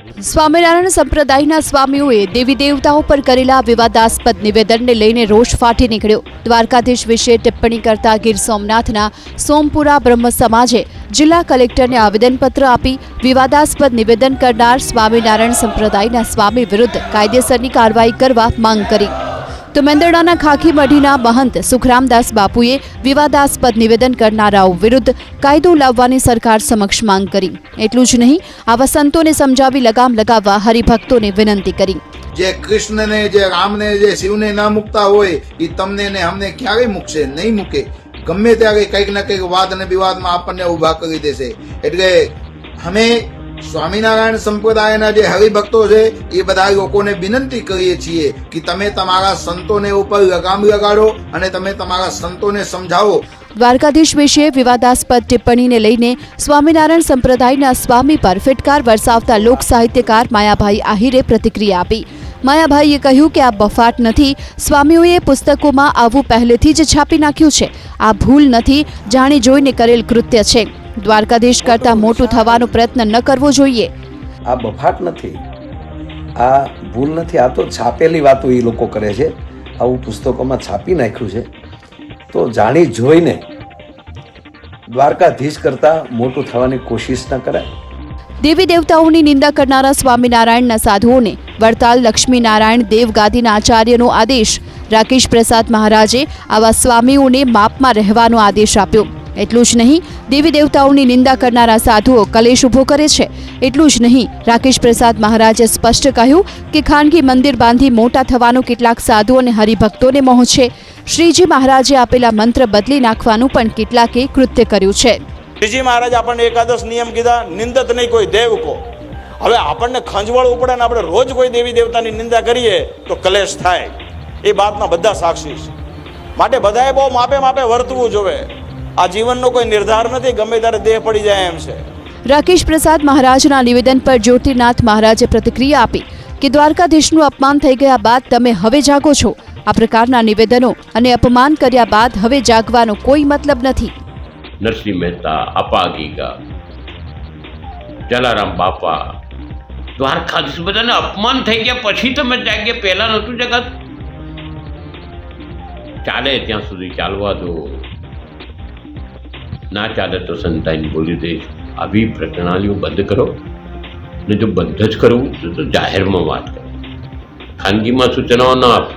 સ્વામિનારાયણ સંપ્રદાયના સ્વામીઓએ દેવી દેવતાઓ પર કરેલા વિવાદાસ્પદ નિવેદનને લઈને રોષ ફાટી નીકળ્યો। દ્વારકાધીશ વિશે ટિપ્પણી કરતા ગીર સોમનાથના સોમપુરા બ્રહ્મ સમાજે જિલ્લા કલેક્ટરને આવેદનપત્ર આપી વિવાદાસ્પદ નિવેદન કરનાર સ્વામિનારાયણ સંપ્રદાયના સ્વામી વિરુદ્ધ કાયદેસરની કાર્યવાહી કરવા માંગ કરી। તો મેંદરડાના ખાખી મઢીના મહંત સુખરામદાસ બાપુએ વિવાદાસ્પદ નિવેદન કરનારાઓ વિરુદ્ધ કાયદો લાવવાની સરકાર સમક્ષ માંગ કરી। એટલું જ નહીં, આવા સંતોને સમજાવી લગામ લગાવવા હરિભક્તોને વિનંતી કરી। જે કૃષ્ણને, જે રામને, જે શિવને ના મૂકતા હોય એ તમને ને અમને ક્યારેય મૂકશે નહીં, મૂકે। ગમે ત્યારે કંઈક ને કંઈક વાદ અને વિવાદમાં આપણને ઉભા કરી દેશે। એટલે અમે સ્વામિનારાયણ સંપ્રદાયના જે હરિભક્તો છે એ બધા લોકોને વિનંતી કરીએ છીએ કે તમે તમારા સંતોને ઉપર લગામ લગાડો અને તમે તમારા સંતોને સમજાવો। દ્વારકાધીશ વિશે વિવાદાસ્પદ ટિપ્પણીને લઈને સ્વામિનારાયણ સંપ્રદાયના સ્વામી પર ફિટકાર વરસાવતા લોક સાહિત્યકાર માયાભાઈ આહિરે પ્રતિક્રિયા આપી। માયાભાઈએ કહ્યું કે આ બફાટ નથી, સ્વામીઓએ પુસ્તકોમાં આવું પહેલેથી જ છાપી નાખ્યું છે। આ ભૂલ નથી, જાણી જોઈને કરેલ કૃત્ય છે। દ્વારકાધીશ કરતા મોટું થવાનો પ્રયત્ન ન કરવો જોઈએ। આ બફાટ નથી, આ ભૂલ નથી, આ તો છાપેલી વાતો એ લોકો કરે છે। આવું પુસ્તકોમાં છાપી નાખ્યું છે તો જાણી જોઈને દ્વારકાધીશ કરતા મોટું થવાની કોશિશ ન કરાય। દેવી દેવતાઓની નિંદા કરનારા સ્વામિનારાયણના સાધુઓને વડતાલ લક્ષ્મીનારાયણ દેવગાદીના આચાર્યનો આદેશ। રાકેશ પ્રસાદ મહારાજે આવા સ્વામીઓને માપમાં રહેવાનો આદેશ આપ્યો। એટલું જ નહીં, દેવી દેવતાઓની નિંદા કરનારા સાધુઓ કલેશ ઊભો કરે છે। એટલું જ નહીં, રાકેશ પ્રસાદ મહારાજે સ્પષ્ટ કહ્યું કે ખાનગી મંદિર બાંધી મોટા થવાનો કેટલાક સાધુ અને હરિભક્તોને મોહ છે। શ્રીજી મહારાજે આપેલા મંત્ર બદલી નાખવાનું પણ કેટલાકે કૃત્ય કર્યું છે। શ્રીજી મહારાજ આપણને એકાદશ નિયમ કીધા, નિંદત નહીં કોઈ દેવ કો। હવે આપણને ખંજવાળ ઉપડે ને આપણે રોજ કોઈ દેવી દેવતાની નિંદા કરીએ તો કલેશ થાય, એ વાતના બધા સાક્ષી છે। માટે બધાએ બહુ માપે માપે વર્તવું જોવે। આ જીવનનો કોઈ નિર્ધાર નથી, ગમે ત્યારે દેહ પડી જાય એમ છે। રાકેશ પ્રસાદ મહારાજના નિવેદન પર જ્યોતિર્નાથ મહારાજે પ્રતિક્રિયા આપી કે દ્વારકાધીશનું અપમાન થઈ ગયા બાદ તમે હવે જાગો છો। આ પ્રકારના નિવેદનો અને અપમાન કર્યા બાદ હવે જાગવાનો કોઈ મતલબ નથી। નરસિંહ મહેતા, અપાગીગા, જલારામ બાપા, દ્વારકાધીશ બધાને અપમાન થઈ ગયા પછી તમે જાગ્યા, પહેલા નહોતું જગત। ચાલે ત્યાં સુધી ચાલવા દો, ના ચાલે તો સંતાઈને બોલી દઈશ। આવી પ્રણાલીઓ બંધ કરો, ને જો બંધ જ કરવું તો જાહેરમાં વાત કરો, ખાનગીમાં સૂચનાઓ ના આપો।